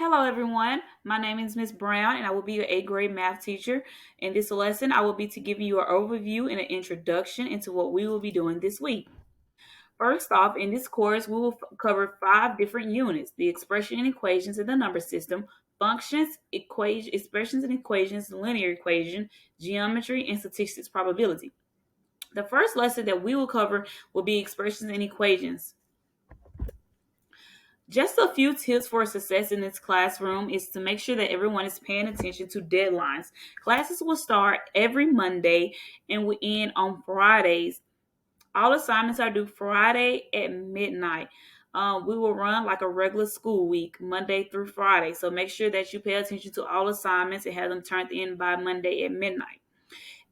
Hello, everyone. My name is Miss Brown, and I will be your eighth grade math teacher. In this lesson, I will be to give you an overview and an introduction into what we will be doing this week. First off, in this course, we will cover five different units: the expression and equations in the number system, functions, expressions and equations, linear equation, geometry, and statistics probability. The first lesson that we will cover will be expressions and equations. Just a few tips for success in this classroom is to make sure that everyone is paying attention to deadlines. Classes will start every Monday and will end on Fridays. All assignments are due Friday at midnight. We will run like a regular school week, Monday through Friday. So make sure that you pay attention to all assignments and have them turned in by Monday at midnight.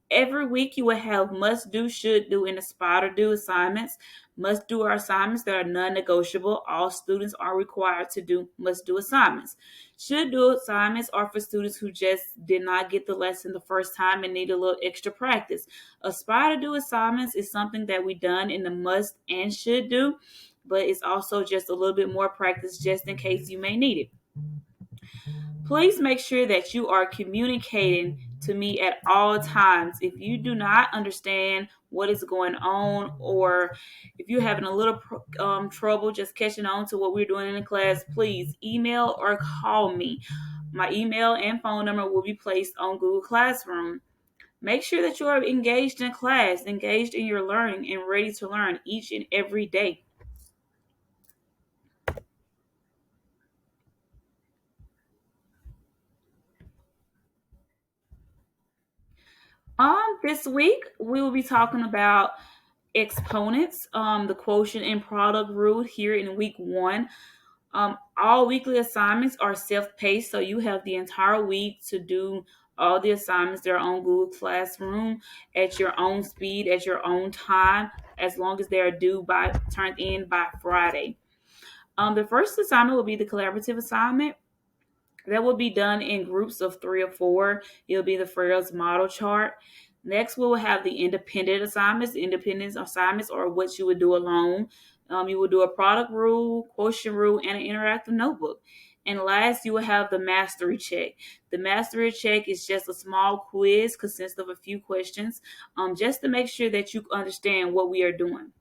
Every week you will have must do, should do, and aspire to do assignments. Must do are assignments that are non-negotiable. All students are required to do must do assignments. Should do assignments are for students who just did not get the lesson the first time and need a little extra practice. Aspire to do assignments is something that we done in the must and should do, but it's also just a little bit more practice just in case you may need it. Please make sure that you are communicating to me at all times. If you do not understand what is going on, or if you're having a little trouble just catching on to what we're doing in the class, please email or call me. My email and phone number will be placed on Google Classroom. Make sure that you are engaged in class, engaged in your learning, and ready to learn each and every day. This week we will be talking about exponents, the quotient and product rule here in week one. All weekly assignments are self-paced, so you have the entire week to do all the assignments that are on Google Classroom at your own speed, at your own time, as long as they are due by turned in by Friday. The first assignment will be the collaborative assignment. That will be done in groups of 3 or 4. It'll be the Farrell's model chart. Next, we will have the independent assignments. The independent assignments are what you would do alone. You will do a product rule, quotient rule, and an interactive notebook. And last, you will have the mastery check. The mastery check is just a small quiz, consists of a few questions, just to make sure that you understand what we are doing.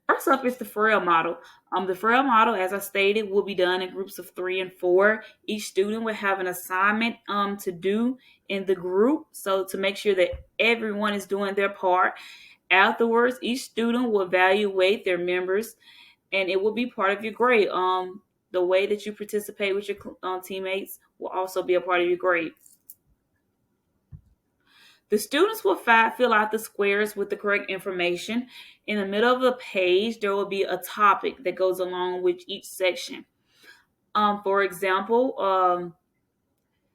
First up is the Farrell model. The Farrell model, as I stated, will be done in groups of 3 and 4. Each student will have an assignment to do in the group, so to make sure that everyone is doing their part. Afterwards, each student will evaluate their members, and it will be part of your grade. The way that you participate with your teammates will also be a part of your grade. The students will fill out the squares with the correct information. In the middle of the page, there will be a topic that goes along with each section. For example,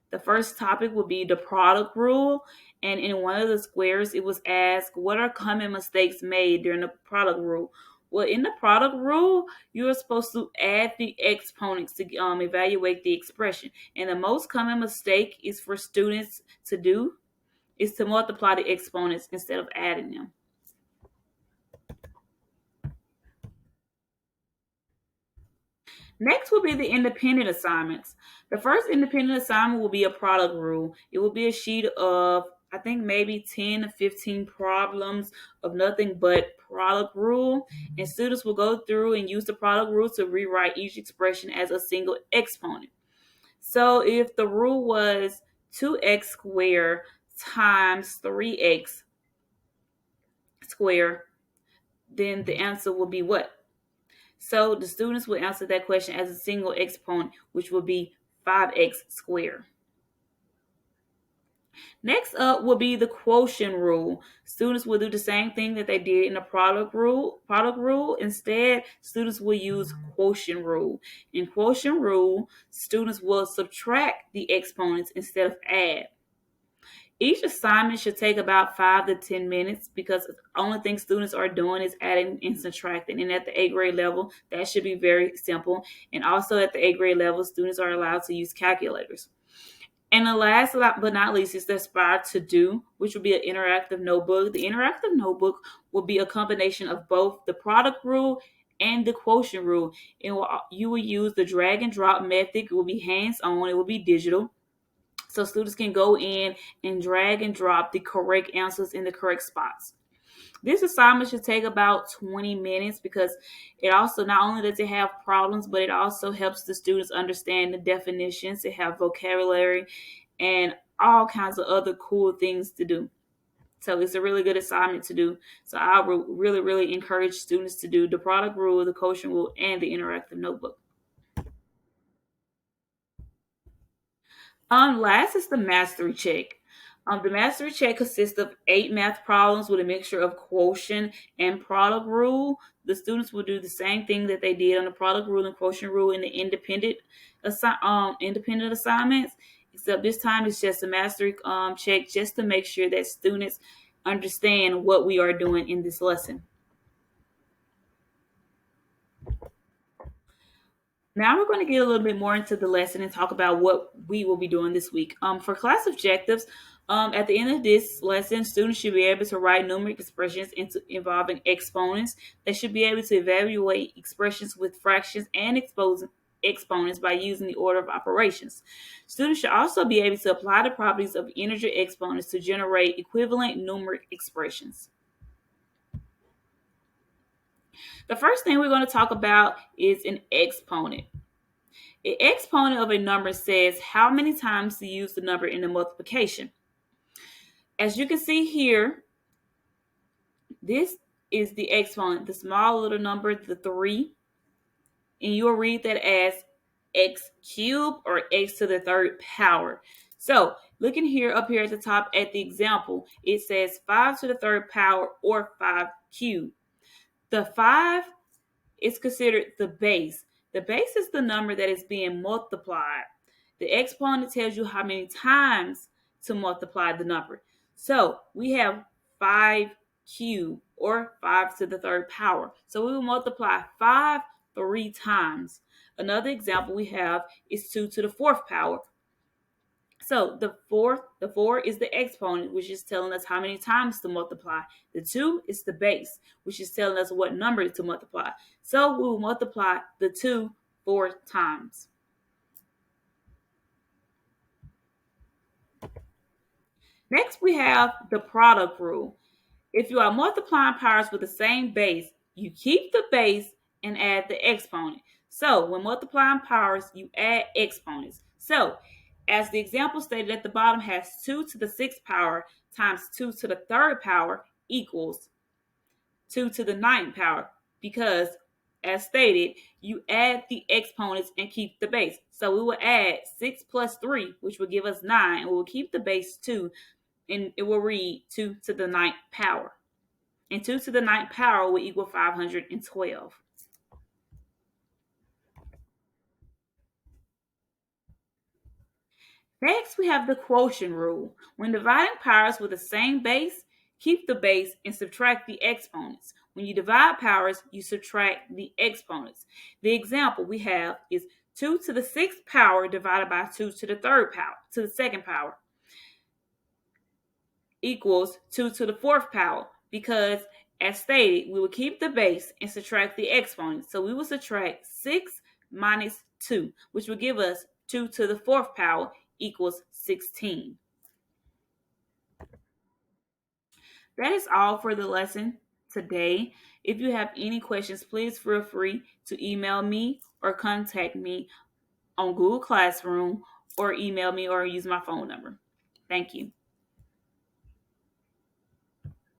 the first topic will be the product rule. And in one of the squares, it was asked, what are common mistakes made during the product rule? Well, in the product rule, you are supposed to add the exponents to evaluate the expression. And the most common mistake is for students to do is to multiply the exponents instead of adding them. Next will be the independent assignments. The first independent assignment will be a product rule. It will be a sheet of, I think, maybe 10 to 15 problems of nothing but product rule. And students will go through and use the product rule to rewrite each expression as a single exponent. So if the rule was 2x squared times 3x squared, then the answer will be what? So the students will answer that question as a single exponent, which will be 5x squared. Next up will be the quotient rule. Students will do the same thing that they did in the product rule. Instead, students will use quotient rule. In quotient rule, students will subtract the exponents instead of add. Each assignment should take about 5 to 10 minutes because the only thing students are doing is adding and subtracting. And at the eighth grade level, that should be very simple. And also at the eighth grade level, students are allowed to use calculators. And the last but not least is the aspire to do, which will be an interactive notebook. The interactive notebook will be a combination of both the product rule and the quotient rule. You will use the drag and drop method. It will be hands on, it will be digital. So students can go in and drag and drop the correct answers in the correct spots. This assignment should take about 20 minutes because it also not only does it have problems, but it also helps the students understand the definitions. It have vocabulary and all kinds of other cool things to do. So it's a really good assignment to do. So I would really, really encourage students to do the product rule, the quotient rule, and the interactive notebook. Last is the mastery check. The mastery check consists of 8 math problems with a mixture of quotient and product rule. The students will do the same thing that they did on the product rule and quotient rule in the independent assignments, except this time it's just a mastery check just to make sure that students understand what we are doing in this lesson. Now we're going to get a little bit more into the lesson and talk about what we will be doing this week. For class objectives, at the end of this lesson, students should be able to write numeric expressions involving exponents. They should be able to evaluate expressions with fractions and exponents by using the order of operations. Students should also be able to apply the properties of integer exponents to generate equivalent numeric expressions. The first thing we're going to talk about is an exponent. An exponent of a number says how many times to use the number in the multiplication. As you can see here, this is the exponent, the small little number, the 3, and you'll read that as x cubed or x to the third power. So looking here up here at the top at the example, it says 5 to the third power or 5 cubed. The 5 is considered the base. The base is the number that is being multiplied. The exponent tells you how many times to multiply the number. So we have 5 cubed or 5 to the third power. So we will multiply 5 3 times. Another example we have is 2 to the fourth power. So the 4 is the exponent, which is telling us how many times to multiply. The 2 is the base, which is telling us what number to multiply. So we will multiply the 2 4 times. Next, we have the product rule. If you are multiplying powers with the same base, you keep the base and add the exponent. So when multiplying powers, you add exponents. So as the example stated at the bottom has 2 to the 6th power times 2 to the 3rd power equals 2 to the 9th power, because as stated, you add the exponents and keep the base. So we will add 6 plus 3, which will give us 9, and we'll keep the base 2, and it will read 2 to the 9th power. And 2 to the 9th power will equal 512. Next, we have the quotient rule. When dividing powers with the same base, keep the base and subtract the exponents. When you divide powers, you subtract the exponents. The example we have is 2 to the 6th power divided by 2 to the 3rd power, to the 2nd power, equals 2 to the 4th power, because as stated, we will keep the base and subtract the exponents. So we will subtract 6 minus 2, which will give us 2 to the 4th power equals 16. That is all for the lesson today. If you have any questions, please feel free to email me or contact me on Google Classroom, or email me or use my phone number. Thank you.